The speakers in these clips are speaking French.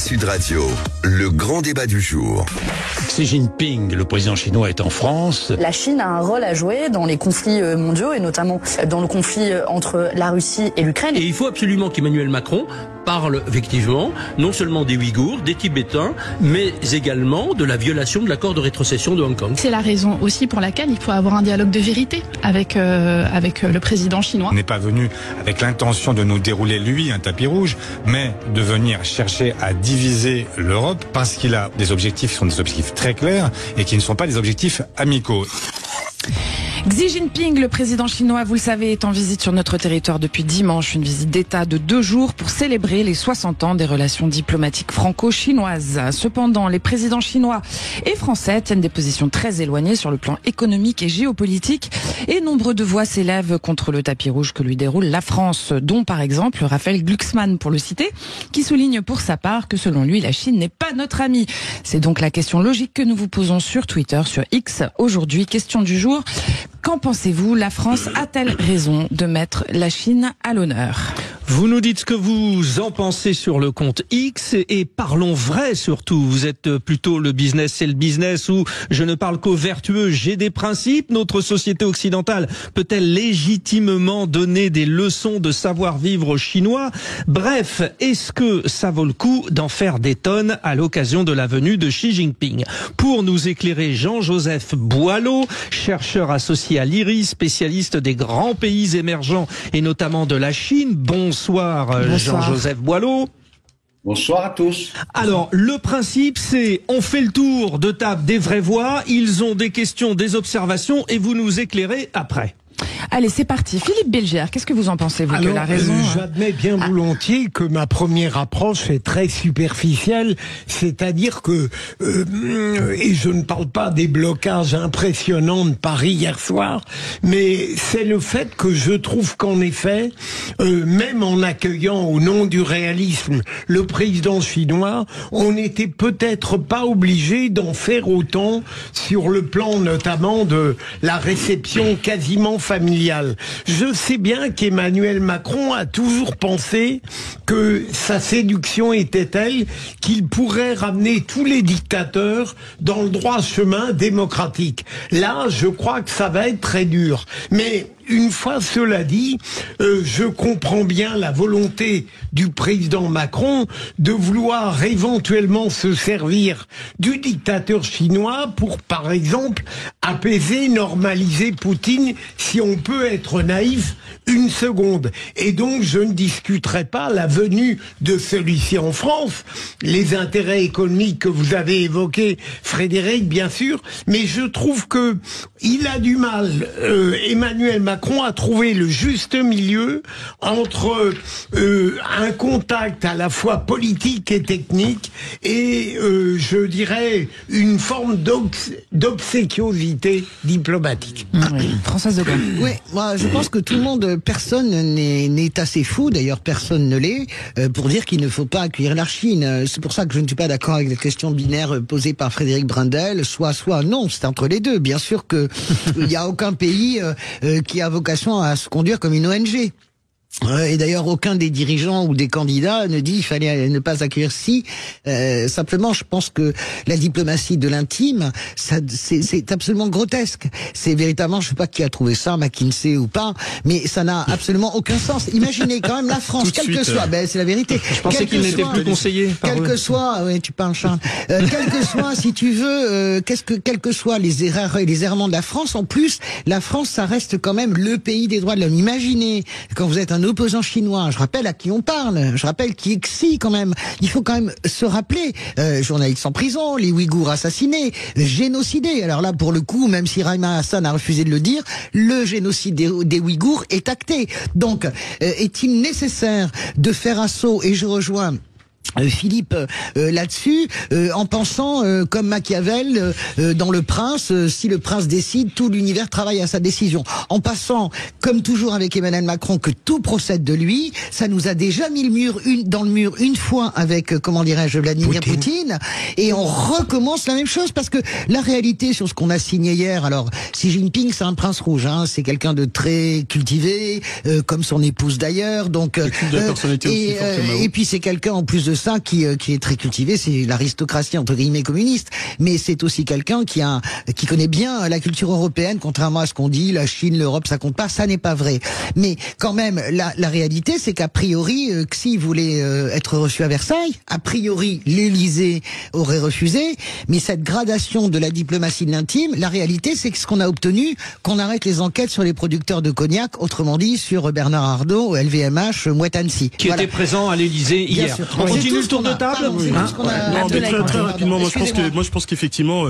Sud Radio, le grand débat du jour. Xi Jinping, le président chinois, est en France. La Chine a un rôle à jouer dans les conflits mondiaux et notamment dans le conflit entre la Russie et l'Ukraine. Et il faut absolument qu'Emmanuel Macron parle effectivement non seulement des Ouïghours, des Tibétains, mais également de la violation de l'accord de rétrocession de Hong Kong. C'est la raison aussi pour laquelle il faut avoir un dialogue de vérité avec le président chinois. On n'est pas venu avec l'intention de nous dérouler lui un tapis rouge, mais de venir chercher à diviser l'Europe parce qu'il a des objectifs qui sont des objectifs très clairs et qui ne sont pas des objectifs amicaux. Xi Jinping, le président chinois, vous le savez, est en visite sur notre territoire depuis dimanche. Une visite d'État de 2 jours pour célébrer les 60 ans des relations diplomatiques franco-chinoises. Cependant, les présidents chinois et français tiennent des positions très éloignées sur le plan économique et géopolitique. Et nombre de voix s'élèvent contre le tapis rouge que lui déroule la France, dont par exemple Raphaël Glucksmann, pour le citer, qui souligne pour sa part que selon lui, la Chine n'est pas notre ami. C'est donc la question logique que nous vous posons sur Twitter, sur X. Aujourd'hui, question du jour. Qu'en pensez-vous? La France a-t-elle raison de mettre la Chine à l'honneur? Vous nous dites ce que vous en pensez sur le compte X et parlons vrai surtout. Vous êtes plutôt le business, c'est le business ou je ne parle qu'aux vertueux, j'ai des principes. Notre société occidentale peut-elle légitimement donner des leçons de savoir-vivre aux Chinois? Bref, est-ce que ça vaut le coup d'en faire des tonnes à l'occasion de la venue de Xi Jinping? Pour nous éclairer, Jean-Joseph Boileau, chercheur associé à l'IRI, spécialiste des grands pays émergents et notamment de la Chine. Bonsoir Jean-Joseph Boileau. Bonsoir à tous. Alors, le principe, c'est on fait le tour de table des vraies voix, ils ont des questions, des observations et vous nous éclairez après. Allez, c'est parti. Philippe Bilger, qu'est-ce que vous en pensez, vous, que la raison... J'admets bien volontiers que ma première approche est très superficielle, c'est-à-dire que, et je ne parle pas des blocages impressionnants de Paris hier soir, mais c'est le fait que je trouve qu'en effet, même en accueillant au nom du réalisme le président chinois, on n'était peut-être pas obligé d'en faire autant sur le plan notamment de la réception quasiment familiale. Je sais bien qu'Emmanuel Macron a toujours pensé que sa séduction était telle qu'il pourrait ramener tous les dictateurs dans le droit chemin démocratique. Là, je crois que ça va être très dur. Mais une fois cela dit, je comprends bien la volonté du président Macron de vouloir éventuellement se servir du dictateur chinois pour, par exemple, apaiser, normaliser Poutine, si on peut être naïf une seconde. Et donc, je ne discuterai pas la venue de celui-ci en France, les intérêts économiques que vous avez évoqués, Frédéric, bien sûr, mais je trouve que il a du mal, Emmanuel Macron a trouvé le juste milieu entre un contact à la fois politique et technique et je dirais une forme d'obséquiosité diplomatique. Oui. Françoise de Gaulle. Oui, moi je pense que tout le monde, personne n'est assez fou, d'ailleurs personne ne l'est, pour dire qu'il ne faut pas accueillir la Chine. C'est pour ça que je ne suis pas d'accord avec la question binaire posée par Frédéric Brundel, soit non, c'est entre les deux. Bien sûr que il n'y a aucun pays qui a vocation à se conduire comme une ONG. Et d'ailleurs, aucun des dirigeants ou des candidats ne dit qu'il fallait ne pas accueillir si. Simplement, je pense que la diplomatie de l'intime, c'est absolument grotesque. C'est véritablement, je sais pas qui a trouvé ça, McKinsey ou pas, mais ça n'a absolument aucun sens. Imaginez quand même la France, quel que soit, c'est la vérité. Je pensais qu'il n'était plus conseillé. Quel que soit, oui, tu parles Charles. Quel que soit, si tu veux, quels que soient les erreurs et les errements de la France, en plus, la France, ça reste quand même le pays des droits de l'homme. Imaginez quand vous êtes un opposant chinois, je rappelle à qui on parle, je rappelle qui est Xi quand même, il faut quand même se rappeler, journalistes en prison, les Ouïghours assassinés, génocidés, alors là pour le coup, même si Raïma Hassan a refusé de le dire, le génocide des Ouïghours est acté. Donc, est-il nécessaire de faire assaut, et je rejoins Philippe là-dessus, en pensant comme Machiavel dans Le Prince, si le prince décide, tout l'univers travaille à sa décision. En passant, comme toujours avec Emmanuel Macron, que tout procède de lui, ça nous a déjà mis dans le mur une fois avec, comment dirais-je, Vladimir Poutine, et on recommence la même chose, parce que la réalité sur ce qu'on a signé hier, alors Xi Jinping c'est un prince rouge, hein, c'est quelqu'un de très cultivé, comme son épouse d'ailleurs, donc et puis c'est quelqu'un en plus de ça qui est très cultivé, c'est l'aristocratie entre guillemets communiste. Mais c'est aussi quelqu'un qui connaît bien la culture européenne, contrairement à ce qu'on dit, la Chine, l'Europe, ça compte pas. Ça n'est pas vrai. Mais quand même, la réalité, c'est qu'à priori, Xi voulait être reçu à Versailles. A priori, l'Élysée aurait refusé. Mais cette gradation de la diplomatie de l'intime, la réalité, c'est que ce qu'on a obtenu, qu'on arrête les enquêtes sur les producteurs de cognac, autrement dit sur Bernard Arnault, LVMH, Moët Hennessy. Qui était présent à l'Élysée hier. On continue le tour de table. Non, mais très rapidement, moi je pense qu'effectivement,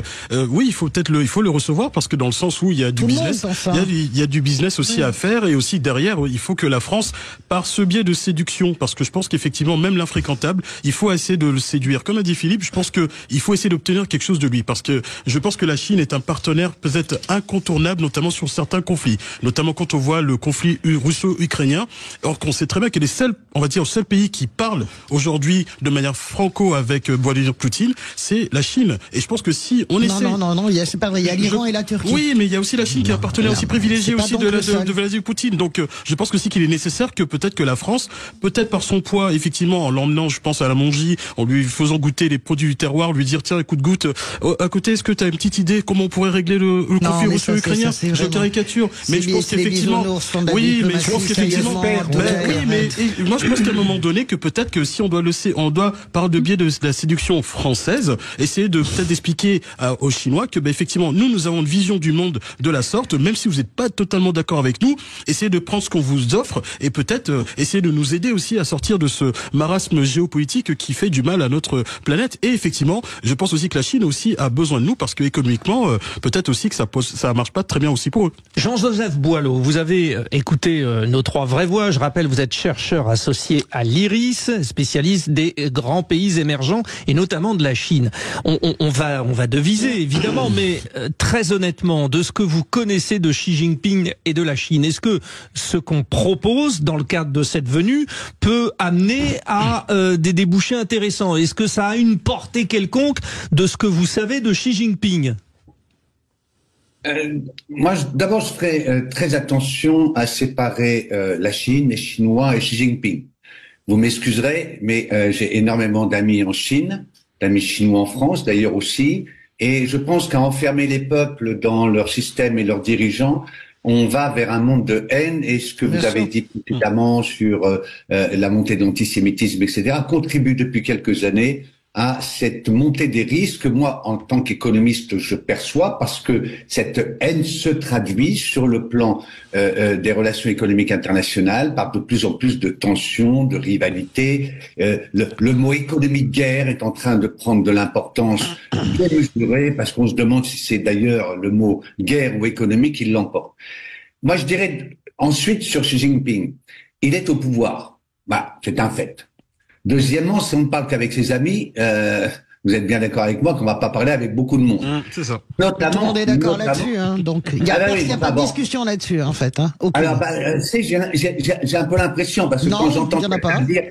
oui, il faut le recevoir parce que dans le sens où il y a du business, il y a du business aussi à faire et aussi derrière, il faut que la France, par ce biais de séduction, parce que je pense qu'effectivement, même l'infréquentable, il faut essayer de le séduire. Comme a dit Philippe, je pense que il faut essayer d'obtenir quelque chose de lui parce que je pense que la Chine est un partenaire peut-être incontournable, notamment sur certains conflits, notamment quand on voit le conflit russo-ukrainien, alors qu'on sait très bien que les seuls, on va dire, le seul pays qui parle aujourd'hui de manière franco avec Vladimir Poutine, c'est la Chine. Et je pense que si on essaie... Non, c'est pas vrai. Il y a l'Iran et la Turquie. Oui, mais il y a aussi la Chine qui est un partenaire aussi privilégié aussi de Vladimir Poutine. Donc, je pense aussi qu'il est nécessaire que peut-être que la France, peut-être par son poids, effectivement, en l'emmenant, je pense à la Mongie, en lui faisant goûter les produits du terroir, lui dire, tiens, écoute, goûte, à côté, est-ce que tu as une petite idée comment on pourrait régler le conflit russo-ukrainien? Je caricature. Mais je pense qu'effectivement, oui, mais je pense qu'effectivement, oui, mais moi, je pense qu'à un moment donné, que peut-être que si on doit, par le biais de la séduction française, essayer de peut-être d'expliquer aux Chinois que, effectivement, nous avons une vision du monde de la sorte, même si vous n'êtes pas totalement d'accord avec nous, essayez de prendre ce qu'on vous offre et peut-être essayer de nous aider aussi à sortir de ce marasme géopolitique qui fait du mal à notre planète. Et effectivement, je pense aussi que la Chine aussi a besoin de nous parce que économiquement, peut-être aussi que ça marche pas très bien aussi pour eux. Jean-Joseph Boileau, vous avez écouté nos trois vraies voix. Je rappelle, vous êtes chercheur associé à l'IRIS, spécialiste des grands pays émergents et notamment de la Chine. On va deviser évidemment, mais très honnêtement, de ce que vous connaissez de Xi Jinping et de la Chine, est-ce que ce qu'on propose dans le cadre de cette venue peut amener à des débouchés intéressants? Est-ce que ça a une portée quelconque de ce que vous savez de Xi Jinping? Moi, d'abord, je ferai très attention à séparer la Chine, les Chinois et Xi Jinping. Vous m'excuserez, mais j'ai énormément d'amis en Chine, d'amis chinois en France d'ailleurs aussi, et je pense qu'à enfermer les peuples dans leur système et leurs dirigeants, on va vers un monde de haine, et ce que vous avez dit précédemment sur la montée d'antisémitisme, etc., contribue depuis quelques années à cette montée des risques que moi, en tant qu'économiste, je perçois, parce que cette haine se traduit sur le plan des relations économiques internationales par de plus en plus de tensions, de rivalités. Le mot économie de guerre est en train de prendre de l'importance bien mesurée, parce qu'on se demande si c'est d'ailleurs le mot guerre ou économie qui l'emporte. Moi, je dirais ensuite sur Xi Jinping, il est au pouvoir. C'est un fait. Deuxièmement, si on ne parle qu'avec ses amis, vous êtes bien d'accord avec moi qu'on ne va pas parler avec beaucoup de monde. C'est ça. Notamment, tout le monde est d'accord là-dessus, donc il n'y a pas de discussion là-dessus, en fait. Alors, j'ai un peu l'impression, parce que quand j'entends dire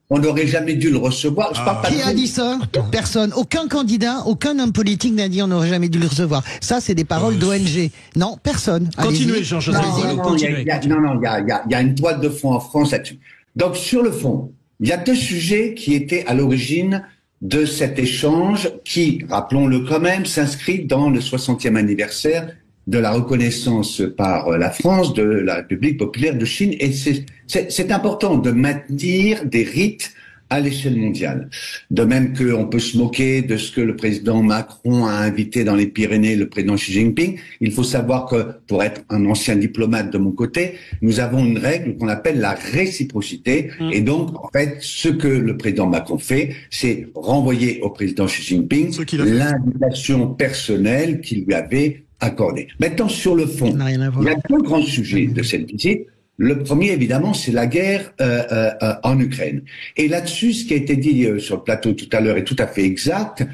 qu'on n'aurait jamais dû le recevoir, je parle pas. Qui a dit ça? Personne. Aucun candidat, aucun homme politique n'a dit on n'aurait jamais dû le recevoir. Ça, c'est des paroles d'ONG. Non, personne. Continuez, Jean-Joseph. Il y a une toile de fond en France là-dessus. Donc, sur le fond, il y a deux sujets qui étaient à l'origine de cet échange qui, rappelons-le quand même, s'inscrit dans le 60e anniversaire de la reconnaissance par la France de la République populaire de Chine. Et c'est important de maintenir des rites à l'échelle mondiale. De même qu'on peut se moquer de ce que le président Macron a invité dans les Pyrénées le président Xi Jinping, il faut savoir que, pour être un ancien diplomate de mon côté, nous avons une règle qu'on appelle la réciprocité. Et donc, en fait, ce que le président Macron fait, c'est renvoyer au président Xi Jinping l'invitation personnelle qu'il lui avait accordée. Maintenant, sur le fond, il y a deux grands sujets de cette visite. Le premier, évidemment, c'est la guerre en Ukraine. Et là-dessus, ce qui a été dit sur le plateau tout à l'heure est tout à fait exact.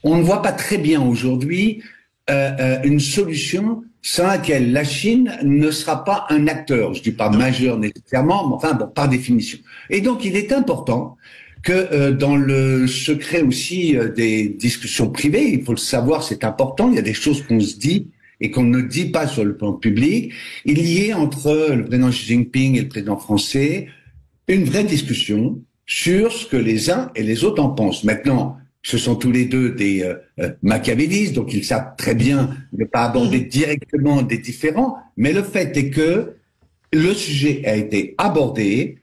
On ne voit pas très bien aujourd'hui une solution sans laquelle la Chine ne sera pas un acteur. Je dis pas majeur nécessairement, mais enfin, par définition. Et donc, il est important que dans le secret aussi des discussions privées, il faut le savoir, c'est important, il y a des choses qu'on se dit et qu'on ne dit pas sur le plan public, il y ait entre le président Xi Jinping et le président français une vraie discussion sur ce que les uns et les autres en pensent. Maintenant, ce sont tous les deux des machiavélistes, donc ils savent très bien ne pas aborder directement des différends, mais le fait est que le sujet a été abordé.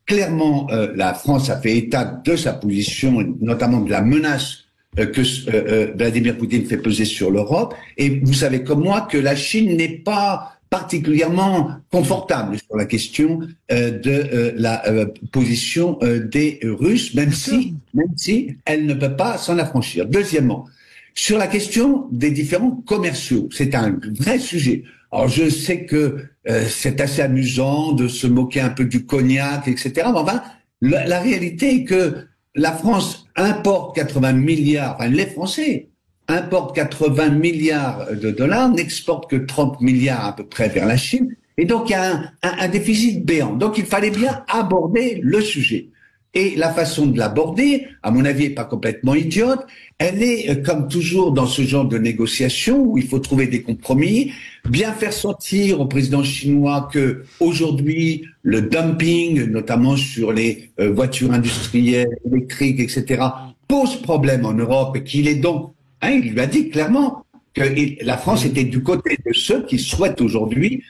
Clairement, la France a fait état de sa position, notamment de la menace que Vladimir Poutine fait peser sur l'Europe. Et vous savez comme moi que la Chine n'est pas particulièrement confortable sur la question de la position des Russes, même si elle ne peut pas s'en affranchir. Deuxièmement, sur la question des différends commerciaux, c'est un vrai sujet. Alors je sais que c'est assez amusant de se moquer un peu du cognac, etc. Mais enfin, la réalité est que la France importe 80 milliards, enfin les Français importent 80 milliards de dollars, n'exportent que 30 milliards à peu près vers la Chine, et donc il y a un déficit béant. Donc il fallait bien aborder le sujet. Et la façon de l'aborder, à mon avis, est pas complètement idiote. Elle est, comme toujours dans ce genre de négociation où il faut trouver des compromis, bien faire sentir au président chinois que aujourd'hui le dumping, notamment sur les voitures industrielles, électriques, etc., pose problème en Europe et qu'il est donc, il lui a dit clairement que la France était du côté de ceux qui souhaitent aujourd'hui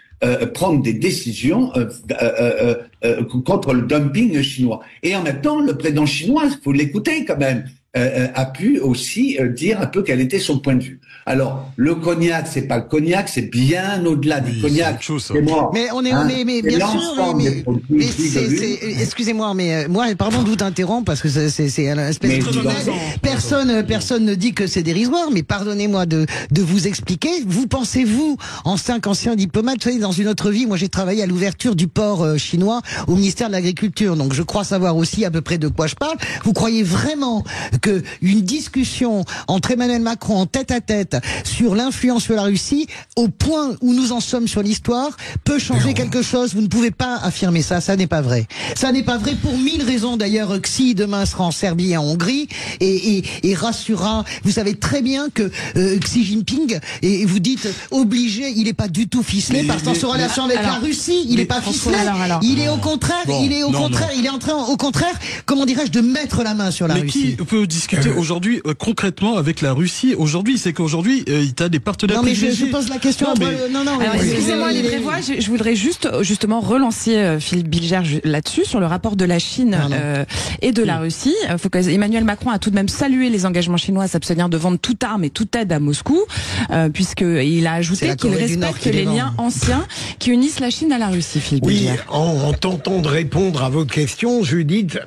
prendre des décisions contre le dumping chinois. Et en même temps, le président chinois, il faut l'écouter quand même, a pu aussi dire un peu quel était son point de vue. Alors, le cognac, c'est pas le cognac, c'est bien au-delà du cognac. C'est moi. Mais on est, mais bien sûr, mais excusez-moi, mais moi, pardon de vous interrompre parce que c'est un espèce de personne ne dit que c'est dérisoire, mais pardonnez-moi de vous expliquer. Vous pensez-vous, en 5 anciens diplomates, vous savez, dans une autre vie, moi j'ai travaillé à l'ouverture du port chinois au ministère de l'Agriculture, donc je crois savoir aussi à peu près de quoi je parle. Vous croyez vraiment que une discussion entre Emmanuel Macron en tête-à-tête sur l'influence sur la Russie, au point où nous en sommes sur l'histoire, peut changer quelque chose? Vous ne pouvez pas affirmer ça, ça n'est pas vrai. Ça n'est pas vrai pour 1000 raisons d'ailleurs. Xi demain sera en Serbie et en Hongrie et rassurera. Vous savez très bien que Xi Jinping, et vous dites obligé, il n'est pas du tout ficelé parce que son relation avec la Russie, il n'est pas ficelé. Il est au contraire, il est en train, au contraire, comment dirais-je, de mettre la main sur la Russie. Qui peut discuter aujourd'hui concrètement avec la Russie aujourd'hui? C'est qu'aujourd'hui, il a des partenaires privilégiés. Je pose la question. Excusez-moi, les Prévoix, je voudrais justement relancer Philippe Bilger là-dessus, sur le rapport de la Chine et de la Russie. Emmanuel Macron a tout de même salué les engagements chinois à s'abstenir de vendre toute arme et toute aide à Moscou, puisqu'il a ajouté qu'il respecte les liens anciens qui unissent la Chine à la Russie, Philippe Bilger. En tentant de répondre à vos questions, Judith,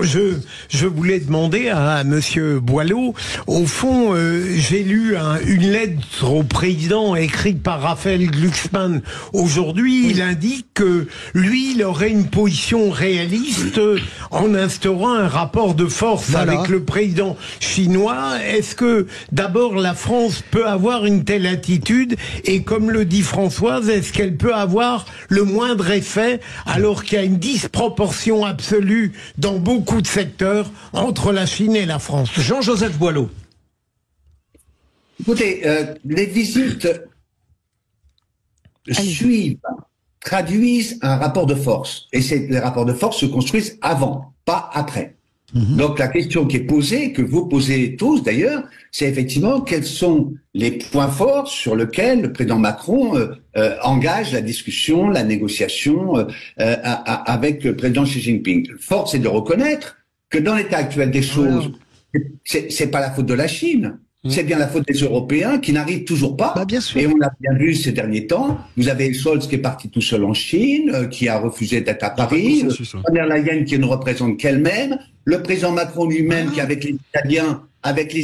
je voulais demander à monsieur Boileau, au fond, j'ai lu une lettre au président écrite par Raphaël Glucksmann aujourd'hui. Il indique que lui, il aurait une position réaliste en instaurant un rapport de force avec le président chinois. Est-ce que d'abord la France peut avoir une telle attitude et comme le dit Françoise, est-ce qu'elle peut avoir le moindre effet alors qu'il y a une disproportion absolue dans beaucoup de secteurs entre la Chine et la France? Jean-Joseph Boileau. Écoutez, les visites traduisent un rapport de force. Et les rapports de force se construisent avant, pas après. Donc la question qui est posée, que vous posez tous d'ailleurs, c'est effectivement quels sont les points forts sur lesquels le président Macron engage la discussion, la négociation avec le président Xi Jinping. Force est de reconnaître que dans l'état actuel des choses, c'est pas la faute de la Chine. C'est bien la faute des Européens qui n'arrivent toujours pas. Bien sûr. Et on l'a bien vu ces derniers temps. Vous avez Scholz qui est parti tout seul en Chine, qui a refusé d'être à Paris. Von der Leyen qui ne représente qu'elle-même. Le président Macron lui-même qui avec les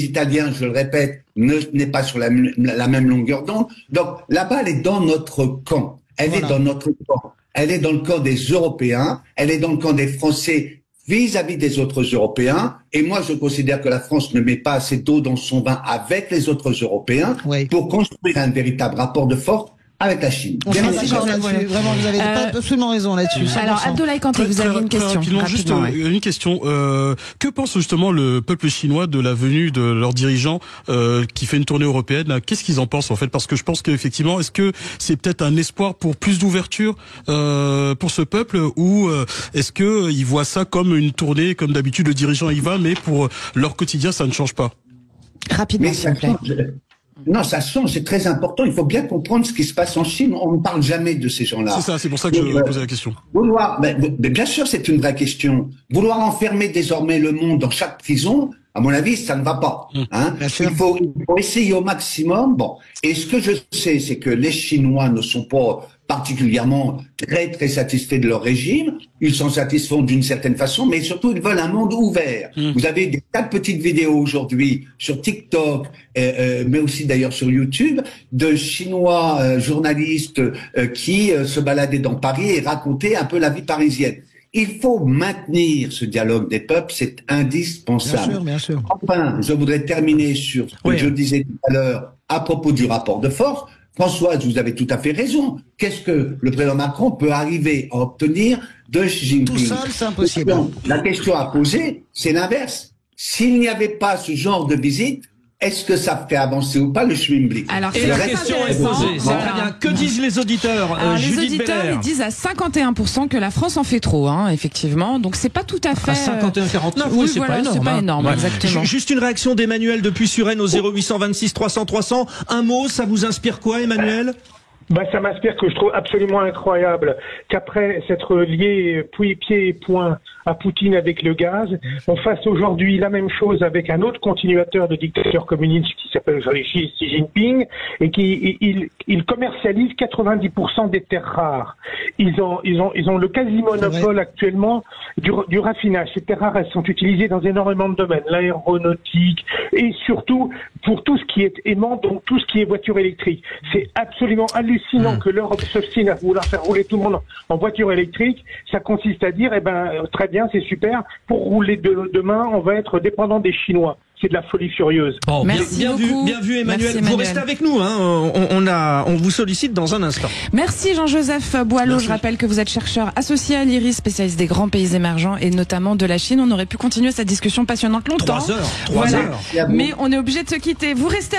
Italiens, je le répète, n'est pas sur la même longueur d'onde. Donc la balle est dans notre camp. Elle est dans notre camp. Elle est dans le camp des Européens. Elle est dans le camp des Français vis-à-vis des autres Européens. Et moi, je considère que la France ne met pas assez d'eau dans son vin avec les autres Européens pour construire un véritable rapport de force avec la Chine. On sera d'accord là-dessus. Vraiment, vous avez absolument raison là-dessus. Alors, Abdoulaye Kanté, vous aviez une question. Juste une question. Que pense justement le peuple chinois de la venue de leur dirigeant qui fait une tournée européenne? Qu'est-ce qu'ils en pensent en fait? Parce que je pense qu'effectivement, est-ce que c'est peut-être un espoir pour plus d'ouverture pour ce peuple, ou est-ce que ils voient ça comme une tournée, comme d'habitude le dirigeant y va, mais pour leur quotidien ça ne change pas? Rapidement, s'il vous plaît. Non, ça change, c'est très important. Il faut bien comprendre ce qui se passe en Chine. On ne parle jamais de ces gens-là. C'est ça, c'est pour ça que je posais la question. Mais bien sûr, c'est une vraie question. Vouloir enfermer désormais le monde dans chaque prison, à mon avis, ça ne va pas. Hein. Il faut essayer au maximum. Bon, et ce que je sais, c'est que les Chinois ne sont pas particulièrement très satisfaits de leur régime. Ils s'en satisfont d'une certaine façon, mais surtout ils veulent un monde ouvert. Vous avez des tas de petites vidéos aujourd'hui sur TikTok, mais aussi d'ailleurs sur YouTube, de Chinois journalistes qui se baladaient dans Paris et racontaient un peu la vie parisienne. Il faut maintenir ce dialogue des peuples, c'est indispensable. Bien sûr. Enfin, je voudrais terminer sur ce que je disais tout à l'heure à propos du rapport de force. Françoise, vous avez tout à fait raison. Qu'est-ce que le président Macron peut arriver à obtenir de Xi Jinping? Tout seul, c'est impossible. La question à poser, c'est l'inverse. S'il n'y avait pas ce genre de visite, est-ce que ça fait avancer ou pas le Schwimblik? Alors, et la question est posée. C'est très bien. Que disent les auditeurs? Les auditeurs, ils disent à 51% que la France en fait trop, hein, effectivement. Donc c'est pas tout à fait. À 51-49, oui, c'est voilà, pas énorme. C'est pas énorme, exactement. Juste une réaction d'Emmanuel depuis Suresnes au 0826 300 300. Un mot, ça vous inspire quoi, Emmanuel? Ça m'inspire que je trouve absolument incroyable qu'après s'être lié pieds et poings à Poutine avec le gaz, on fasse aujourd'hui la même chose avec un autre continuateur de dictateur communiste qui s'appelle Xi Jinping et qui il commercialise 90% des terres rares. Ils ont le quasi-monopole actuellement du raffinage. Ces terres rares, elles sont utilisées dans énormément de domaines, l'aéronautique et surtout pour tout ce qui est aimant, donc tout ce qui est voiture électrique. C'est absolument hallucinant que l'Europe s'obstine à vouloir faire rouler tout le monde en voiture électrique. Ça consiste à dire, très bien, c'est super, pour rouler demain, on va être dépendant des Chinois. C'est de la folie furieuse. Oh, bien vu, Emmanuel. Merci, vous restez avec nous, hein. On vous sollicite dans un instant. Merci Jean-Joseph Boileau. Je rappelle que vous êtes chercheur associé à l'IRIS, spécialiste des grands pays émergents et notamment de la Chine. On aurait pu continuer cette discussion passionnante longtemps. 3 heures. Mais on est obligé de se quitter. Vous restez